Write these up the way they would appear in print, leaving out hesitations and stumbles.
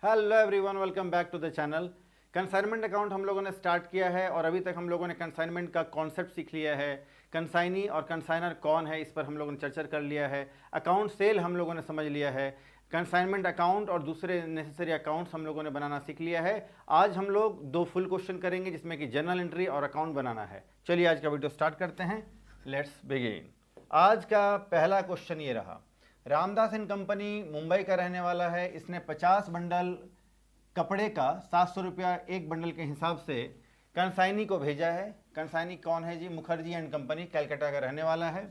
Hello everyone, welcome back to the channel. Consignment account हम लोगों ने स्टार्ट किया है और अभी तक हम लोगों ने कंसाइनमेंट का कॉन्सेप्ट सीख लिया है। कंसाइनी और कंसाइनर कौन है इस पर हम लोगों ने चर्चा कर लिया है। अकाउंट सेल हम लोगों ने समझ लिया है। कंसाइनमेंट अकाउंट और दूसरे नेसेसरी अकाउंट्स हम लोगों ने बनाना सीख लिया है। आज हम लोग दो फुल क्वेश्चन करेंगे जिसमें कि जर्नल एंट्री और अकाउंट बनाना है। चलिए आज का वीडियो स्टार्ट करते हैं। Let's begin. आज का पहला क्वेश्चन ये रहा। रामदास एंड कंपनी मुंबई का रहने वाला है। इसने 50 बंडल कपड़े का 700 रुपया एक बंडल के हिसाब से कंसाइनी को भेजा है। कंसाइनी कौन है जी? मुखर्जी एंड कंपनी, कलकत्ता का रहने वाला है।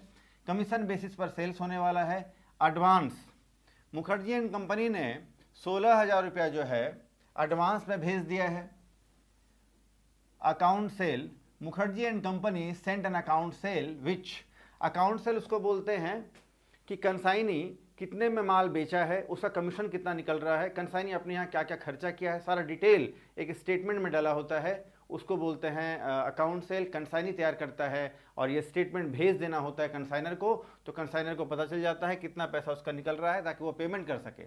कमीशन बेसिस पर सेल्स होने वाला है। एडवांस मुखर्जी एंड कंपनी ने 16,000 रुपया जो है एडवांस में भेज दिया है। Account sale Mukherjee and company sent an account sale which, account sale उसको बोलते हैं कि कंसाइनी कितने में माल बेचा है, उसका कमीशन कितना निकल रहा है, कंसाइनी अपने यहाँ क्या क्या खर्चा किया है, सारा डिटेल एक स्टेटमेंट में डाला होता है, उसको बोलते हैं अकाउंट सेल। कंसाइनी तैयार करता है और ये स्टेटमेंट भेज देना होता है कंसाइनर को, तो कंसाइनर को पता चल जाता है कितना पैसा उसका निकल रहा है ताकि वो पेमेंट कर सके।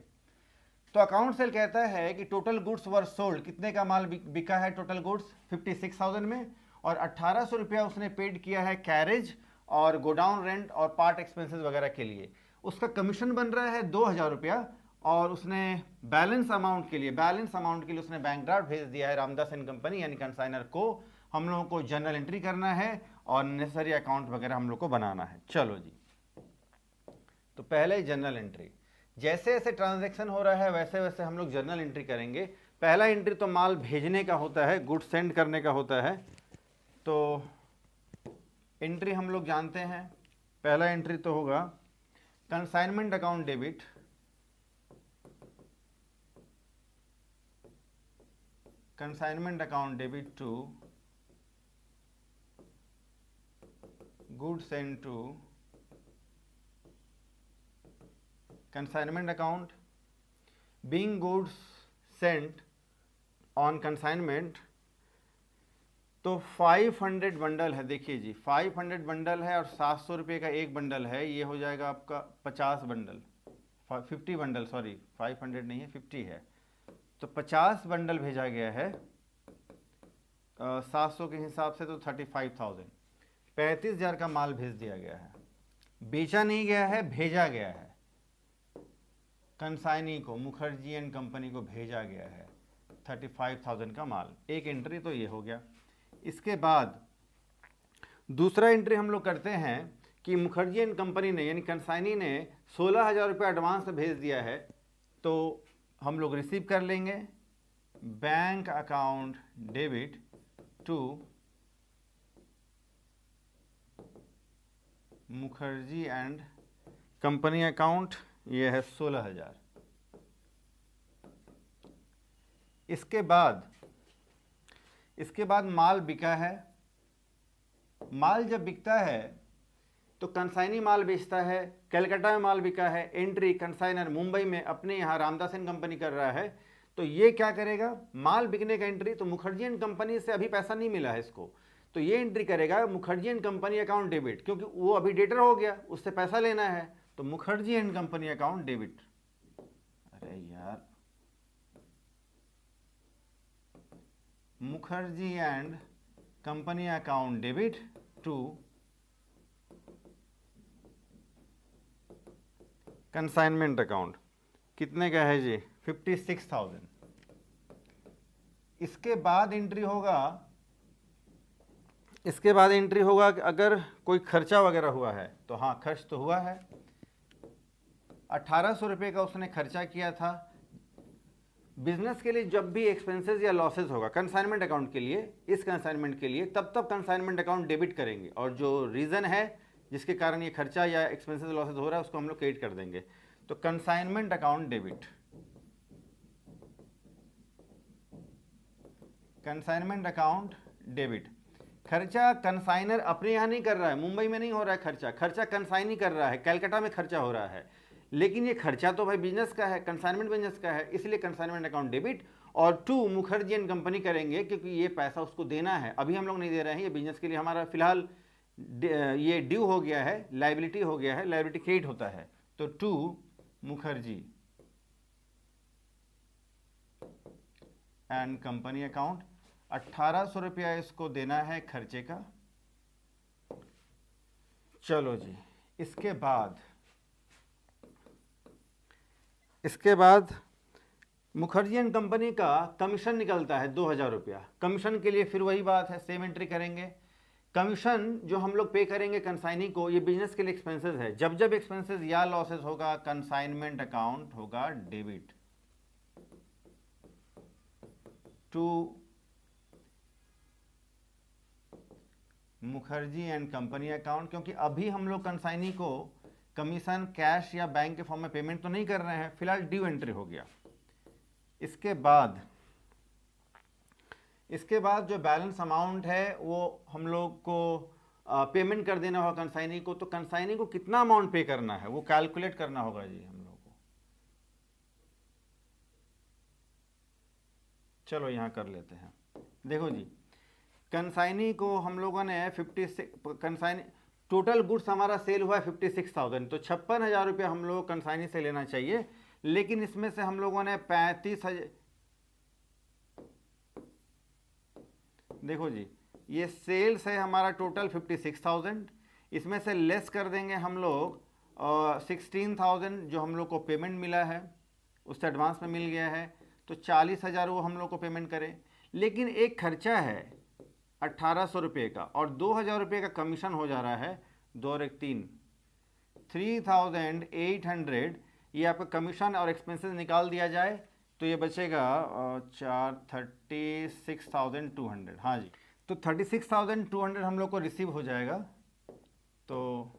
तो अकाउंट सेल कहता है कि टोटल गुड्स वर सोल्ड, कितने का माल बिका है टोटल गुड्स 56,000 में, और 1,800 रुपया उसने पेड किया है कैरेज और गोडाउन रेंट और पार्ट एक्सपेंसेस वगैरह के लिए। उसका कमीशन बन रहा है 2,000 रुपया और उसने बैलेंस अमाउंट के लिए उसने बैंक ड्राफ्ट भेज दिया है रामदास एंड कंपनी यानी कंसाइनर को। हम लोगों को जर्नल एंट्री करना है और नेसेसरी अकाउंट वगैरह हम लोग को बनाना है। चलो जी, तो पहले जर्नल एंट्री। जैसे जैसे ट्रांजैक्शन हो रहा है वैसे वैसे हम लोग जर्नल एंट्री करेंगे। पहला एंट्री तो माल भेजने का होता है, गुड सेंड करने का होता है। तो एंट्री हम लोग जानते हैं। पहला एंट्री तो होगा consignment account debit, consignment account debit to goods send to consignment account, being goods sent on consignment। तो 500 बंडल है, देखिए जी 500 बंडल है और 700 रुपये का एक बंडल है, ये हो जाएगा आपका 50 बंडल, 50 बंडल, सॉरी 500 नहीं है 50 है। तो 50 बंडल भेजा गया है 700 के हिसाब से, तो 35,000, 35,000 का माल भेज दिया गया है। बेचा नहीं गया है, भेजा गया है। कंसाइनी को, मुखर्जी एंड कंपनी को भेजा गया है 35,000 का माल। एक एंट्री तो ये हो गया। इसके बाद दूसरा एंट्री हम लोग करते हैं कि मुखर्जी एंड कंपनी ने यानी कंसाइनी ने 16,000 रुपया एडवांस भेज दिया है, तो हम लोग रिसीव कर लेंगे bank account debit to Mukherjee and company account, ये है 16,000। इसके बाद माल बिका है। माल जब बिकता है तो कंसाइनी माल बेचता है, कलकत्ता में माल बिका है, एंट्री कंसाइनर मुंबई में अपने यहाँ रामदास एंड कंपनी कर रहा है। तो ये क्या करेगा, माल बिकने का एंट्री, तो मुखर्जी एंड कंपनी से अभी पैसा नहीं मिला है इसको, तो ये एंट्री करेगा Mukherjee and company account debit, क्योंकि वो अभी डेटर हो गया, उससे पैसा लेना है, तो Mukherjee and company account debit. अरे यार, Mukherjee and company account debit to consignment account, कितने का है जी 56,000। इसके बाद एंट्री होगा कि अगर कोई खर्चा वगैरह हुआ है तो हाँ, खर्च तो हुआ है। 1,800 रुपये का उसने खर्चा किया था। बिजनेस के लिए जब भी एक्सपेंसेस या लॉसेस होगा कंसाइनमेंट अकाउंट के लिए, इस कंसाइनमेंट के लिए, तब कंसाइनमेंट अकाउंट डेबिट करेंगे, और जो रीज़न है जिसके कारण ये खर्चा या एक्सपेंसेस लॉसेस हो रहा है उसको हम लोग क्रेडिट कर देंगे। तो consignment account debit, consignment account debit. खर्चा कंसाइनर अपने यहाँ नहीं कर रहा है, मुंबई में नहीं हो रहा है खर्चा कंसाइनी कर रहा है, कलकत्ता में खर्चा हो रहा है, लेकिन ये खर्चा तो भाई बिजनेस का है, कंसाइनमेंट बिजनेस का है, इसलिए कंसाइनमेंट अकाउंट डेबिट। और टू मुखर्जी एंड कंपनी करेंगे क्योंकि ये पैसा उसको देना है, अभी हम लोग नहीं दे रहे हैं, ये बिजनेस के लिए हमारा फिलहाल ये ड्यू हो गया है, लाइबिलिटी हो गया है, लाइबिलिटी क्रेडिट होता है। तो to Mukherjee and company account, 1800 रुपया इसको देना है खर्चे का। चलो जी, इसके बाद मुखर्जी एंड कंपनी का कमीशन निकलता है 2000 रुपया। कमीशन के लिए फिर वही बात है, सेम एंट्री करेंगे। कमीशन जो हम लोग पे करेंगे कंसाइनी को, ये बिजनेस के लिए एक्सपेंसेस है। जब जब एक्सपेंसेस या लॉसेस होगा, कंसाइनमेंट अकाउंट होगा debit to Mukherjee and company account, क्योंकि अभी हम लोग कंसाइनी को कमीशन कैश या बैंक के फॉर्म में पेमेंट तो नहीं कर रहे हैं, फिलहाल ड्यू एंट्री हो गया। इसके बाद जो बैलेंस अमाउंट है वो हम लोग को पेमेंट कर देना होगा कंसाइनी को। तो कंसाइनी को कितना अमाउंट पे करना है वो कैलकुलेट करना होगा जी हम लोग को। चलो यहाँ कर लेते हैं। देखो जी, कंसाइनी को हम लोगों ने 56, कंसाइनी टोटल गुड्स हमारा सेल हुआ है 56,000, तो 56,000 रुपया हम लोग कंसाइनी से लेना चाहिए। लेकिन इसमें से हम लोगों ने 35,000, देखो जी ये सेल्स है हमारा टोटल 56,000, इसमें से लेस कर देंगे हम लोग 16,000 जो हम लोग को पेमेंट मिला है, उससे एडवांस में मिल गया है, तो 40,000 वो हम लोग को पेमेंट करें। लेकिन एक खर्चा है 1800 रुपये का और 2000 रुपये का कमीशन हो जा रहा है, 2 और 1 3, 3800। ये आपका कमीशन और एक्सपेंसेस निकाल दिया जाए तो ये बचेगा 36,200। हाँ जी, तो 36,200 हम लोग को रिसीव हो जाएगा। तो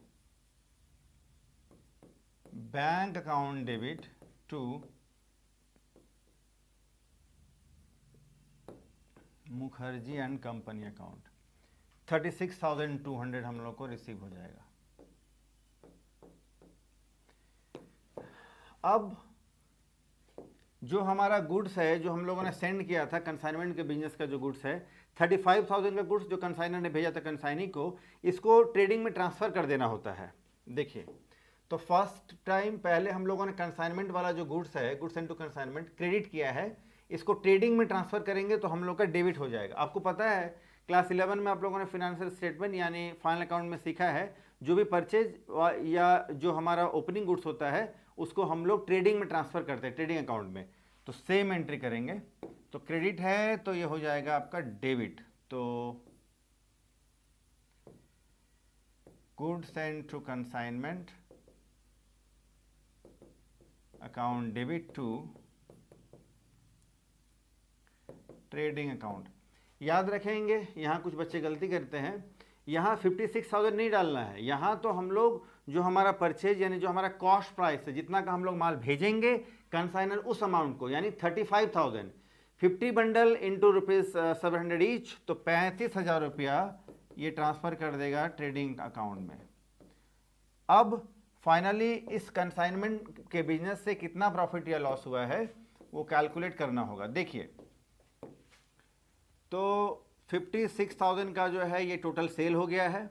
bank account debit to Mukherjee and company account, 36,200 हम लोग को रिसीव हो जाएगा। अब जो हमारा गुड्स है जो हम लोगों ने सेंड किया था कंसाइनमेंट के बिजनेस का, जो गुड्स है 35,000 का गुड्स जो कंसाइनर ने भेजा था कंसाइनी को, इसको ट्रेडिंग में ट्रांसफ़र कर देना होता है। देखिए, तो फर्स्ट टाइम पहले हम लोगों ने कंसाइनमेंट वाला जो गुड्स है, goods and to consignment credit किया है, इसको ट्रेडिंग में ट्रांसफ़र करेंगे तो हम लोग का डेबिट हो जाएगा। आपको पता है क्लास 11 में आप लोगों ने फाइनेंशियल स्टेटमेंट यानी फाइनल अकाउंट में सीखा है, जो भी परचेज या जो हमारा ओपनिंग गुड्स होता है उसको हम लोग ट्रेडिंग में ट्रांसफ़र करते हैं, ट्रेडिंग अकाउंट में। तो सेम एंट्री करेंगे, तो क्रेडिट है तो ये हो जाएगा आपका डेबिट। तो goods and to consignment account debit to trading account. याद रखेंगे, यहाँ कुछ बच्चे गलती करते हैं, यहाँ 56,000 नहीं डालना है, यहाँ तो हम लोग जो हमारा परचेज यानी जो हमारा कॉस्ट प्राइस है, जितना का हम लोग माल भेजेंगे कंसाइनर उस अमाउंट को, यानी 35,000, 50 बंडल इंटू ₹700 ईच, तो 35,000 रुपया ये ट्रांसफ़र कर देगा ट्रेडिंग अकाउंट में। अब फाइनली इस कंसाइनमेंट के बिजनेस से कितना प्रॉफिट या लॉस हुआ है वो कैलकुलेट करना होगा। देखिए, तो 56,000 का जो है ये टोटल सेल हो गया है,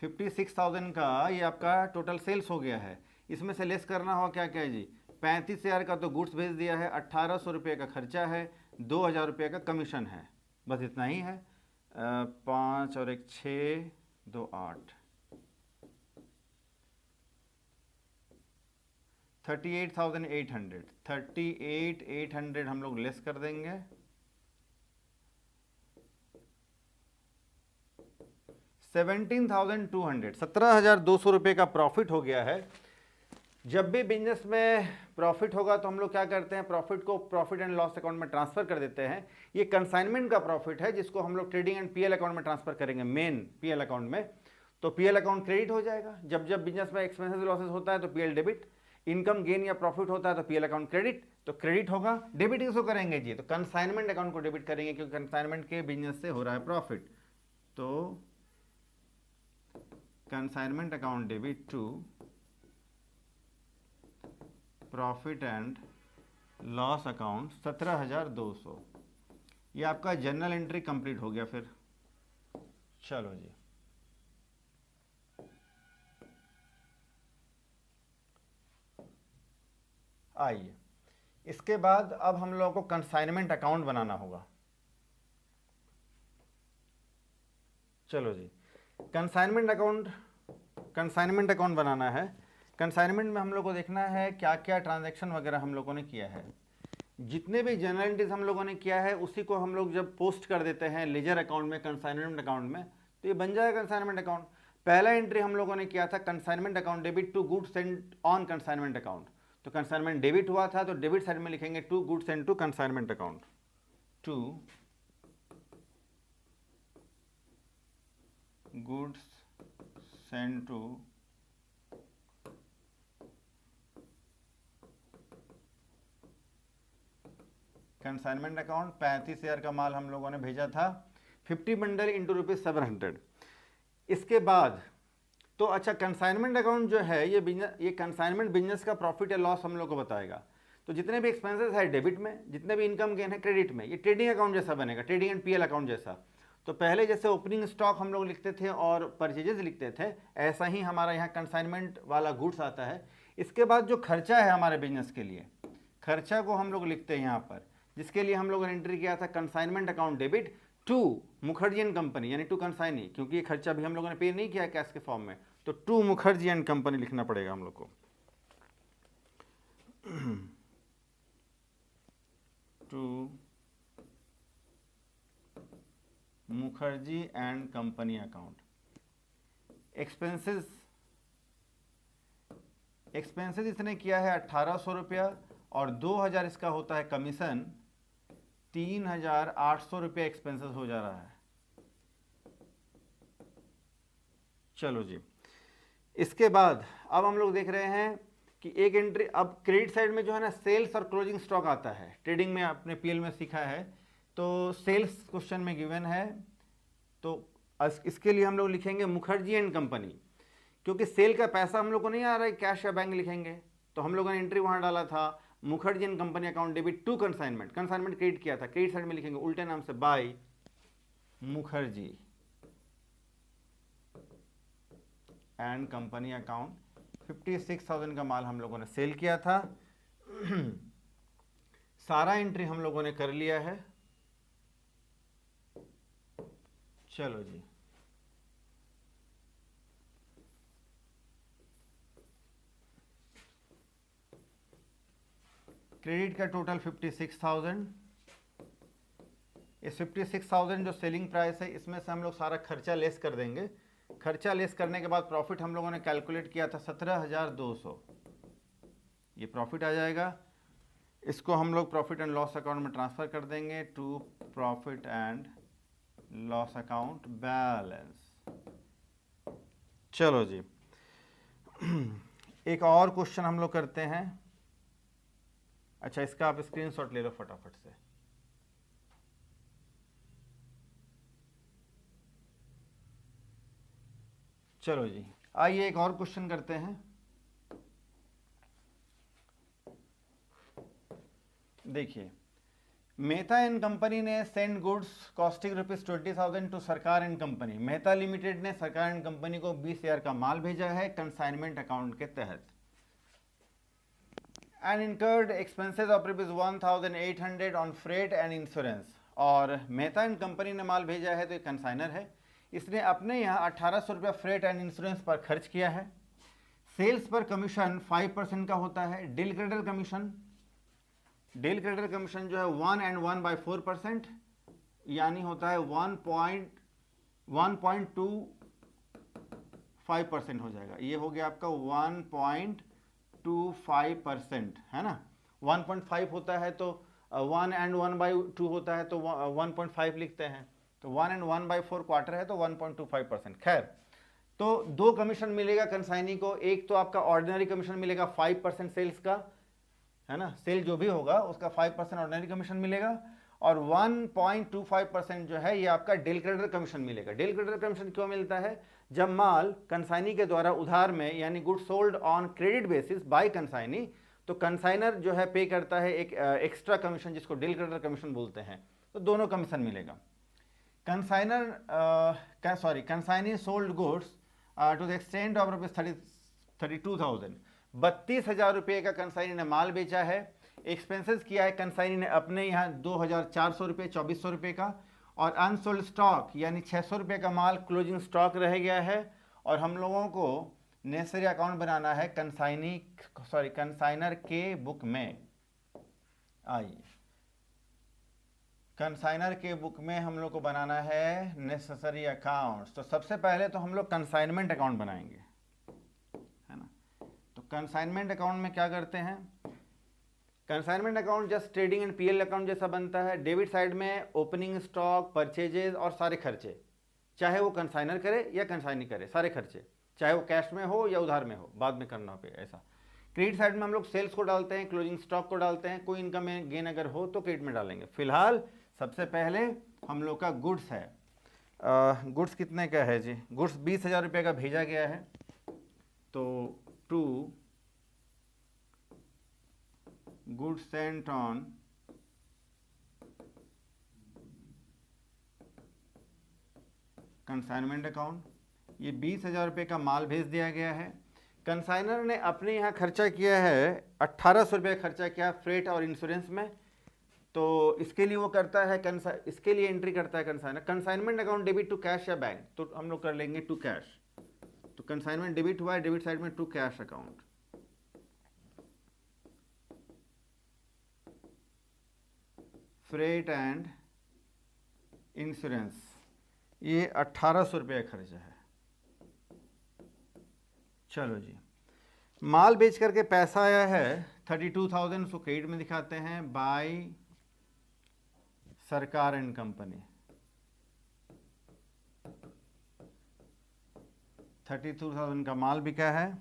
56,000 का ये आपका टोटल सेल्स हो गया है। इसमें से लेस करना होगा क्या क्या है जी, 35,000 का तो गुड्स भेज दिया है, 1800 रुपये का खर्चा है, 2,000 रुपये का कमीशन है, बस इतना ही है। 5 और 1 6, 2 8, 38,800, 38,800 हम लोग लेस कर देंगे, 17,200, 17,200 रुपये का प्रॉफिट हो गया है। जब भी बिजनेस में प्रॉफिट होगा तो हम लोग क्या करते हैं, प्रॉफिट को प्रॉफिट एंड लॉस अकाउंट में ट्रांसफर कर देते हैं। ये कंसाइनमेंट का प्रॉफिट है जिसको हम लोग ट्रेडिंग एंड पीएल अकाउंट में ट्रांसफर करेंगे, मेन पीएल अकाउंट में। तो पीएल अकाउंट क्रेडिट हो जाएगा। जब जब बिजनेस में एक्सपेंसेस लॉसेस होता है तो पीएल डेबिट, इनकम गेन या प्रॉफिट होता है तो पीएल अकाउंट क्रेडिट, तो क्रेडिट होगा। डेबिट किसको करेंगे जी, तो कंसाइनमेंट अकाउंट को डेबिट करेंगे क्योंकि कंसाइनमेंट के बिजनेस से हो रहा है प्रॉफिट। तो consignment account debit to profit and loss account 17,200, ये आपका जनरल एंट्री कंप्लीट हो गया। फिर चलो जी, आइए इसके बाद अब हम लोगों को कंसाइनमेंट अकाउंट बनाना होगा। चलो जी, कंसाइनमेंट अकाउंट बनाना है। कंसाइनमेंट में हम लोग को देखना है क्या क्या ट्रांजैक्शन वगैरह हम लोगों ने किया है। जितने भी जनरल एंट्रीज हम लोगों ने किया है उसी को हम लोग जब पोस्ट कर देते हैं लेजर अकाउंट में, कंसाइनमेंट अकाउंट में, तो ये बन जाएगा कंसाइनमेंट अकाउंट। पहला एंट्री हम लोगों ने किया था consignment account debit to goods sent on consignment account. तो कंसाइनमेंट डेबिट हुआ था तो डेबिट साइड में लिखेंगे to goods sent to consignment account, to goods sent to consignment account. 35,000 का माल हम लोगों ने भेजा था, 50 बंडल इंटू ₹700। इसके बाद तो अच्छा, कंसाइनमेंट अकाउंट जो है ये कंसाइनमेंट बिजनेस का प्रॉफिट या लॉस हम लोग को बताएगा। तो जितने भी एक्सपेंसेस है डेबिट में, जितने भी इनकम गेन है क्रेडिट में। ये ट्रेडिंग अकाउंट जैसा बनेगा, ट्रेडिंग एंड पीएल अकाउंट जैसा। तो पहले जैसे ओपनिंग स्टॉक हम लोग लिखते थे और परचेजेस लिखते थे, ऐसा ही हमारा यहाँ कंसाइनमेंट वाला गुड्स आता है। इसके बाद जो खर्चा है हमारे बिजनेस के लिए, खर्चा को हम लोग लिखते हैं यहाँ पर, जिसके लिए हम लोगों ने एंट्री किया था consignment account debit to Mukherjee and company, यानी टू कंसाइनी, क्योंकि ये खर्चा भी हम लोगों ने पे नहीं किया कैश के फॉर्म में, तो टू मुखर्जी एंड कंपनी लिखना पड़ेगा हम लोग को। To Mukherjee and company account. Expenses इसने किया है 1800 रुपया और 2000 इसका होता है कमीशन, 3800 रुपये एक्सपेंसेस हो जा रहा है। चलो जी, इसके बाद अब हम लोग देख रहे हैं कि एक एंट्री, अब क्रेडिट साइड में जो है ना सेल्स और क्लोजिंग स्टॉक आता है। ट्रेडिंग में आपने पीएल में सीखा है, तो सेल्स क्वेश्चन में गिवन है, तो इसके लिए हम लोग लिखेंगे मुखर्जी एंड कंपनी, क्योंकि सेल का पैसा हम लोग को नहीं आ रहा है कैश या बैंक लिखेंगे, तो हम लोगों ने एंट्री वहां डाला था Mukherjee and company account debit to consignment. Consignment credit किया था, क्रेडिट साइड में लिखेंगे उल्टे नाम से by Mukherjee and company account. 56,000 का माल हम लोगों ने सेल किया था। सारा एंट्री हम लोगों ने कर लिया है। चलो जी, क्रेडिट का टोटल 56,000। इस 56,000 जो सेलिंग प्राइस है इसमें से हम लोग सारा खर्चा लेस कर देंगे। खर्चा लेस करने के बाद प्रॉफिट हम लोगों ने कैलकुलेट किया था 17,200, ये प्रॉफिट आ जाएगा। इसको हम लोग प्रॉफिट एंड लॉस अकाउंट में ट्रांसफर कर देंगे to profit and loss account balance. चलो जी, एक और क्वेश्चन हम लोग करते हैं। अच्छा, इसका आप स्क्रीनशॉट ले लो फटाफट से। चलो जी, आइए एक और क्वेश्चन करते हैं। देखिए, मेहता एंड कंपनी ने सेंड गुड्स कॉस्टिंग ₹20,000 टू सरकार एंड कंपनी। मेहता लिमिटेड ने सरकार एंड कंपनी को 20,000 का माल भेजा है कंसाइनमेंट अकाउंट के तहत। And incurred expenses of ₹1,800 on freight and insurance. और मेहता एंड कंपनी ने माल भेजा है तो ये कंसाइनर है, इसने अपने यहाँ 1800 रुपया फ्रेट एंड इंश्योरेंस पर खर्च किया है। सेल्स पर कमीशन 5% का होता है। डील क्रेडिटर कमीशन जो है 1/4%, यानी होता है 1.25% हो जाएगा। ये हो गया आपका 1.25%, है ना। 1.5 होता है तो 1 and 1/2 होता है तो 1.5 लिखते हैं, तो 1 and 1/4 क्वार्टर है तो 1.25%। खैर, तो दो कमीशन मिलेगा कंसाइनी को। एक तो आपका ऑर्डिनरी कमीशन मिलेगा 5% सेल्स का, है ना, सेल जो भी होगा उसका 5% ऑर्डिनरी कमीशन मिलेगा, और 1.25% जो है ये आपका डील क्रेडिटर कमीशन मिलेगा। डील क्रेडिटर कमीशन क्यों मिलता है? जब माल कंसाइनी के द्वारा उधार में, यानी good sold on credit basis by consignee, तो कंसाइनर जो है पे करता है एक एक्स्ट्रा कमीशन जिसको डील क्रेडिटर कमीशन बोलते हैं, तो दोनों कमीशन मिलेगा। Consignee sold goods to the extent of ₹32,000। 32,000 रुपये का कंसाइनी ने माल बेचा है। एक्सपेंसेस किया है कंसाइनी ने अपने यहाँ 2400 रुपये 2400 रुपये का, और अनसोल्ड स्टॉक यानी 600 रुपये का माल क्लोजिंग स्टॉक रह गया है, और हम लोगों को नेसेसरी अकाउंट बनाना है कंसाइनर के बुक में। आइए, कंसाइनर के बुक में हम लोग को बनाना है नेसेसरी अकाउंट्स। तो सबसे पहले तो हम लोग कंसाइनमेंट अकाउंट बनाएंगे, है ना। तो कंसाइनमेंट अकाउंट में क्या करते हैं, consignment account just trading and PL account जैसा बनता है। डेबिट साइड में ओपनिंग स्टॉक, परचेजेज और सारे खर्चे, चाहे वो कंसाइनर करे या कंसाइनी करे, सारे खर्चे, चाहे वो कैश में हो या उधार में हो, बाद में करना हो ऐसा। क्रेडिट साइड में हम लोग सेल्स को डालते हैं, क्लोजिंग स्टॉक को डालते हैं, कोई इनकम में गेन अगर हो तो क्रेडिट में डालेंगे। फिलहाल सबसे पहले हम लोग का गुड्स है। गुड्स कितने का है जी, गुड्स 20,000 रुपये का भेजा गया है। तो to goods sent on consignment account, ये 20,000 रुपये का माल भेज दिया गया है। कंसाइनर ने अपने यहाँ खर्चा किया है 1800 रुपये खर्चा किया फ्रेट और इंश्योरेंस में। तो इसके लिए वो करता है इसके लिए एंट्री करता है consignor, consignment account debit to cash या बैंक। तो हम लोग कर लेंगे टू कैश। तो कंसाइनमेंट डेबिट हुआ है, डेबिट साइड में to cash account. Freight and insurance, ये 1800 रुपये का खर्चा है। चलो जी, माल बेच करके पैसा आया है 32,000, उसको क्रेडिट में दिखाते हैं बाय सरकार एंड कंपनी। 32,000 का माल बिका है।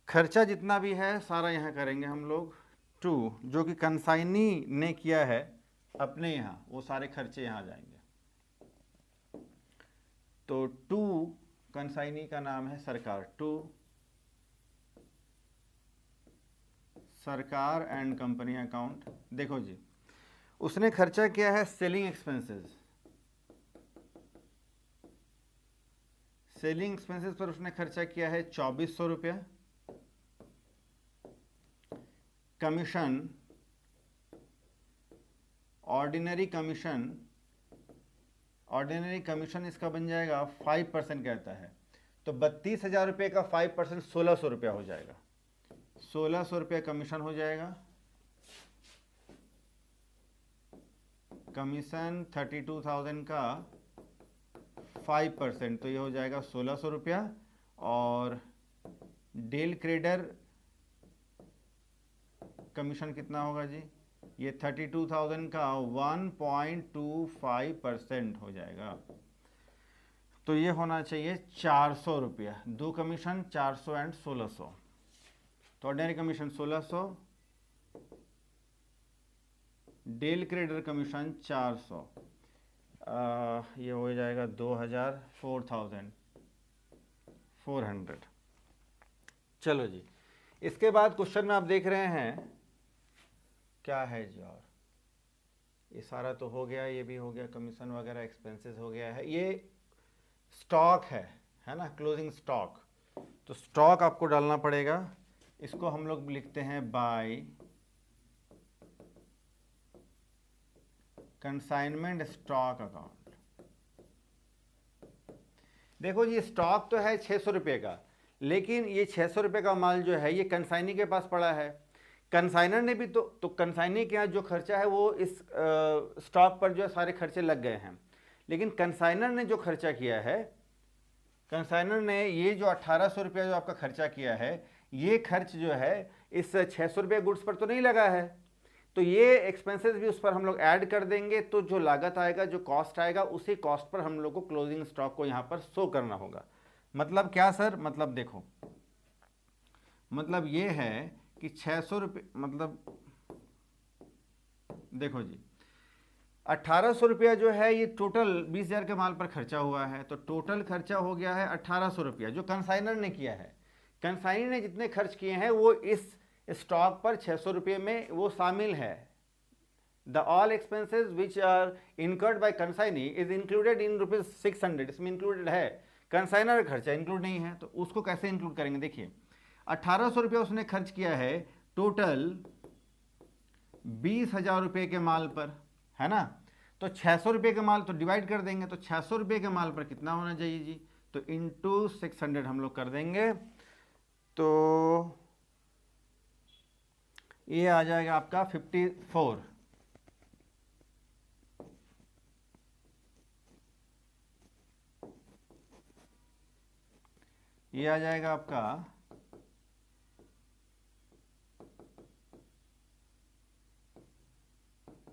खर्चा जितना भी है सारा यहाँ करेंगे हम लोग टू, जो कि कंसाइनी ने किया है अपने यहाँ, वो सारे खर्चे यहाँ जाएंगे। तो टू कंसाइनी का नाम है सरकार, टू सरकार एंड कंपनी अकाउंट। देखो जी, उसने खर्चा किया है सेलिंग एक्सपेंसेस। सेलिंग एक्सपेंसेस पर उसने खर्चा किया है 2400 रुपया। Commission, ordinary commission, ordinary commission इसका बन जाएगा 5% कहता है। तो 32,000 रुपये का 5% 1600 रुपया हो जाएगा। 1600 रुपया कमीशन हो जाएगा। कमीशन 32,000 का 5%, तो ये हो जाएगा 1600 रुपया। और डेल क्रेडर कमीशन कितना होगा जी, ये 32,000 का 1.25% हो जाएगा। तो ये होना चाहिए 400 रुपया। दो कमीशन 400 एंड 1600। तो ordinary commission 1600, del credere commission 400, ये हो जाएगा 4,400। चलो जी, इसके बाद क्वेश्चन में आप देख रहे हैं क्या है जी, और ये सारा तो हो गया, ये भी हो गया, कमीशन वगैरह एक्सपेंसेस हो गया है। ये स्टॉक है ना, क्लोजिंग स्टॉक। तो स्टॉक आपको डालना पड़ेगा। इसको हम लोग लिखते हैं बाय कंसाइनमेंट स्टॉक अकाउंट। देखो जी, स्टॉक तो है 600 रुपये का, लेकिन ये 600 रुपये का माल जो है ये कंसाइनी के पास पड़ा है। कंसाइनर ने भी तो कंसाइनी के यहाँ जो खर्चा है वो इस स्टॉक पर जो है सारे खर्चे लग गए हैं। लेकिन कंसाइनर ने जो खर्चा किया है, कंसाइनर ने ये जो 1800 रुपया जो आपका खर्चा किया है, ये खर्च जो है इस 600 रुपये गुड्स पर तो नहीं लगा है। तो ये एक्सपेंसेस भी उस पर हम लोग ऐड कर देंगे। तो जो लागत आएगा, जो कॉस्ट आएगा, उसी कॉस्ट पर हम लोग को क्लोजिंग स्टॉक को यहाँ पर शो करना होगा। मतलब क्या सर, मतलब देखो, मतलब ये है कि 600 रुपये, मतलब देखो जी, 1800 रुपया जो है ये टोटल 20,000 के माल पर खर्चा हुआ है। तो टोटल खर्चा हो गया है 1800 रुपया जो कंसाइनर ने किया है। कंसाइनर ने जितने खर्च किए हैं वो इस स्टॉक पर 600 रुपये में वो शामिल है। The all expenses which are incurred by consignee is included in ₹600। इसमें इंक्लूडेड है, कंसाइनर खर्चा इंक्लूड नहीं है। तो उसको कैसे इंक्लूड करेंगे, देखिए 1800 रुपया उसने खर्च किया है टोटल 20,000 रुपये के माल पर, है ना। तो 600 रुपये के माल तो डिवाइड कर देंगे, तो 600 रुपये के माल पर कितना होना चाहिए जी, तो इंटू 600 हम लोग कर देंगे, तो ये आ जाएगा आपका 54। ये आ जाएगा आपका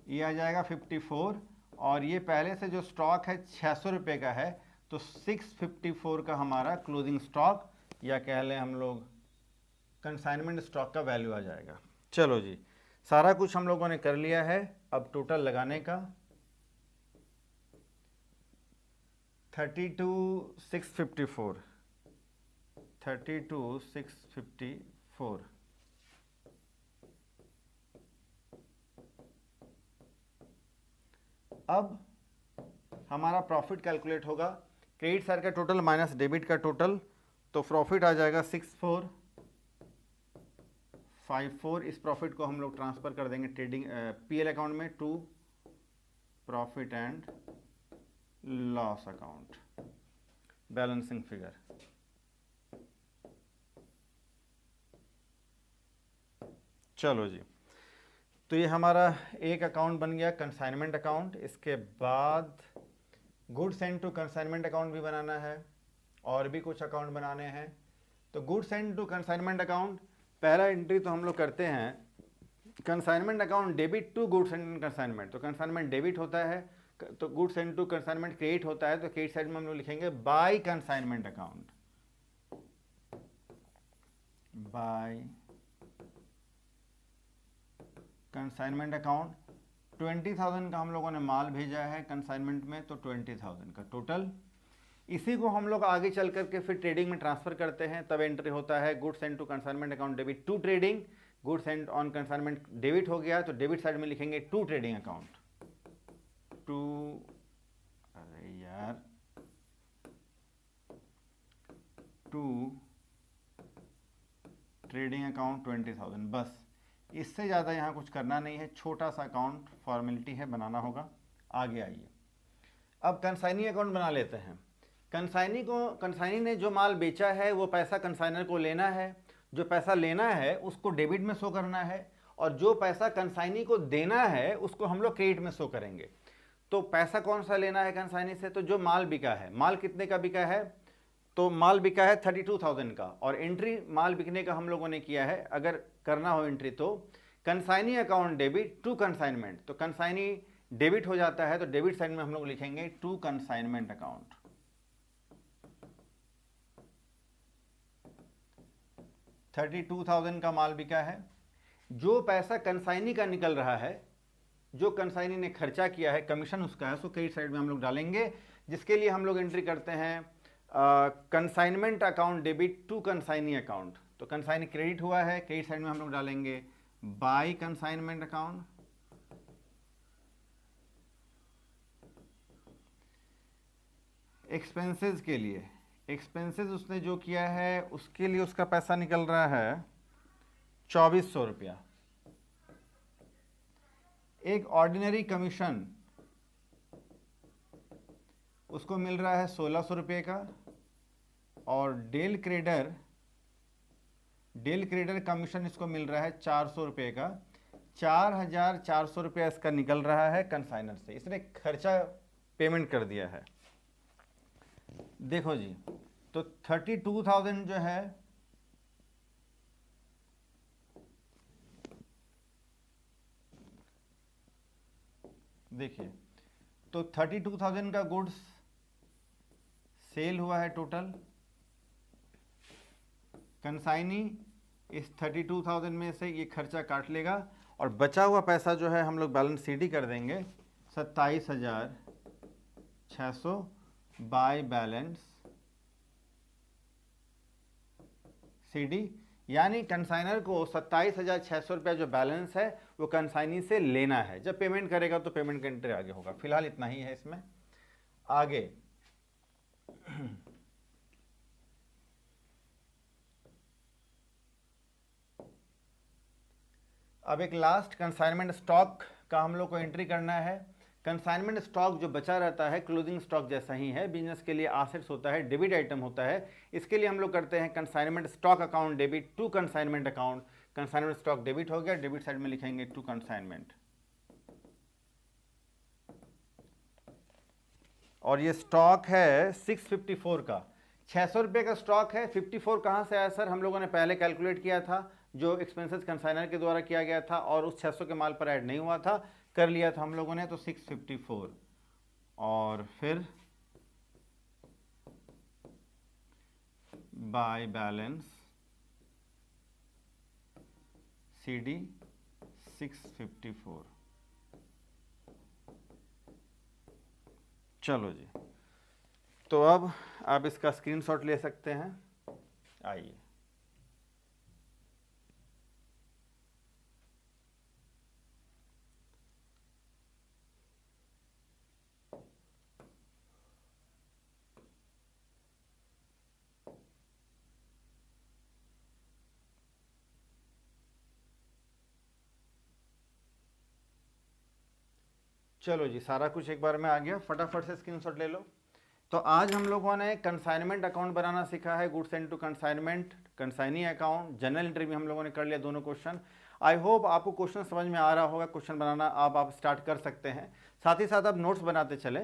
ये आ जाएगा 54, और ये पहले से जो स्टॉक है 600 रुपये का है, तो 654 का हमारा क्लोजिंग स्टॉक या कह लें हम लोग कंसाइनमेंट स्टॉक का वैल्यू आ जाएगा। चलो जी, सारा कुछ हम लोगों ने कर लिया है। अब टोटल लगाने का 32,654 32,654। अब हमारा प्रॉफिट कैलकुलेट होगा, क्रेडिट साइड का टोटल माइनस डेबिट का टोटल, तो प्रॉफिट आ जाएगा 6454। इस प्रॉफिट को हम लोग ट्रांसफ़र कर देंगे ट्रेडिंग पीएल अकाउंट में to profit and loss account, balancing figure. चलो जी, तो ये हमारा एक अकाउंट बन गया कंसाइनमेंट अकाउंट। इसके बाद goods and to consignment account भी बनाना है, और भी कुछ अकाउंट बनाने हैं। तो goods and to consignment account, पहला एंट्री तो हम लोग करते हैं consignment account debit to goods and consignment. तो कंसाइनमेंट डेबिट होता है, तो goods and to consignment credit होता है, तो क्रेडिट साइड में हम लोग लिखेंगे by consignment account, by consignment account. 20,000 का हम लोगों ने माल भेजा है कंसाइनमेंट में, तो 20,000 का टोटल। इसी को हम लोग आगे चल करके फिर ट्रेडिंग में ट्रांसफर करते हैं, तब एंट्री होता है goods and to consignment account debit to trading. Goods and on consignment debit हो गया, तो डेबिट साइड में लिखेंगे टू ट्रेडिंग अकाउंट, टू, अरे यार, टू ट्रेडिंग अकाउंट 20,000। बस इससे ज़्यादा यहाँ कुछ करना नहीं है, छोटा सा अकाउंट फॉर्मेलिटी है, बनाना होगा। आगे आइए, अब कंसाइनी अकाउंट बना लेते हैं। कंसाइनी ने जो माल बेचा है वो पैसा कंसाइनर को लेना है, जो पैसा लेना है उसको डेबिट में शो करना है, और जो पैसा कंसाइनी को देना है उसको हम लोग क्रेडिट में शो करेंगे। तो पैसा कौन सा लेना है कंसाइनी से, तो जो माल बिका है। माल कितने का बिका है, तो माल बिका है 32,000 का, और एंट्री माल बिकने का हम लोगों ने किया है। अगर करना हो एंट्री तो consignee account debit to consignment, तो कंसाइनी डेबिट हो जाता है, तो डेबिट साइड में हम लोग लिखेंगे टू कंसाइनमेंट अकाउंट। 32,000 का माल बिका है, जो पैसा कंसाइनी का निकल रहा है, जो कंसाइनी ने खर्चा किया है, कमीशन उसका है, सो क्रेडिट साइड में हम लोग डालेंगे, जिसके लिए हम लोग एंट्री करते हैं consignment account debit to consignee account. तो कंसाइनी क्रेडिट हुआ है, क्रेडिट साइड में हम लोग डालेंगे बाय कंसाइनमेंट अकाउंट। एक्सपेंसेस के लिए, एक्सपेंसेस उसने जो किया है उसके लिए उसका पैसा निकल रहा है 2400 रुपया। एक ऑर्डिनरी कमीशन उसको मिल रहा है 1600 रुपये का, और डेल क्रेडर कमीशन इसको मिल रहा है 400 रुपये का। 4,400 रुपया इसका निकल रहा है कंसाइनर से, इसने खर्चा पेमेंट कर दिया है। देखो जी, तो 32,000 जो है, देखिए, तो 32,000 का गुड्स सेल हुआ है टोटल। कंसाइनी इस 32,000 में से ये खर्चा काट लेगा, और बचा हुआ पैसा जो है हम लोग बैलेंस सीडी कर देंगे 27,600 बाय बैलेंस सीडी। यानी कंसाइनर को 27,600 रुपया जो बैलेंस है वो कंसाइनी से लेना है। जब पेमेंट करेगा तो पेमेंट का एंट्री आगे होगा। फिलहाल इतना ही है इसमें। आगे अब एक लास्ट कंसाइनमेंट स्टॉक का हम लोग को एंट्री करना है। कंसाइनमेंट स्टॉक जो बचा रहता है क्लोजिंग स्टॉक जैसा ही है, बिजनेस के लिए एसेट्स होता है, डेबिट आइटम होता है। इसके लिए हम लोग करते हैं consignment stock account debit to consignment account. Consignment stock debit हो गया, डेबिट साइड में लिखेंगे टू कंसाइनमेंट। और ये स्टॉक है 654 का, 600 रुपये का स्टॉक है। 54 कहाँ से आया सर? हम लोगों ने पहले कैलकुलेट किया था, जो एक्सपेंसेस कंसाइनर के द्वारा किया गया था और उस 600 के माल पर ऐड नहीं हुआ था, कर लिया था हम लोगों ने, तो 654 और फिर बाय बैलेंस CD 654। चलो जी, तो अब आप इसका स्क्रीनशॉट ले सकते हैं। आइए, चलो जी, सारा कुछ एक बार में आ गया, फटाफट से स्क्रीनशॉट ले लो। तो आज हम लोगों ने कंसाइनमेंट अकाउंट बनाना सीखा है, goods and to consignment, consignee account, journal entry भी हम लोगों ने कर लिया, दोनों क्वेश्चन। आई होप आपको क्वेश्चन समझ में आ रहा होगा। क्वेश्चन बनाना आप स्टार्ट कर सकते हैं, साथ ही साथ आप नोट्स बनाते चले।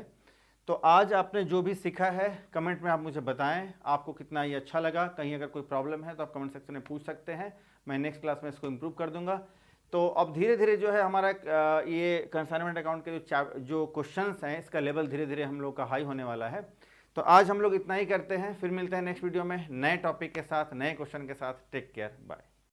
तो आज आपने जो भी सीखा है कमेंट में आप मुझे बताएं, आपको कितना ये अच्छा लगा। कहीं अगर कोई प्रॉब्लम है तो आप कमेंट सेक्शन में पूछ सकते हैं, मैं नेक्स्ट क्लास में इसको इम्प्रूव कर दूंगा। तो अब धीरे धीरे जो है हमारा ये कंसाइनमेंट अकाउंट के जो क्वेश्चंस हैं, इसका लेवल धीरे धीरे हम लोग का हाई होने वाला है। तो आज हम लोग इतना ही करते हैं, फिर मिलते हैं नेक्स्ट वीडियो में नए टॉपिक के साथ, नए क्वेश्चन के साथ। Take care, bye.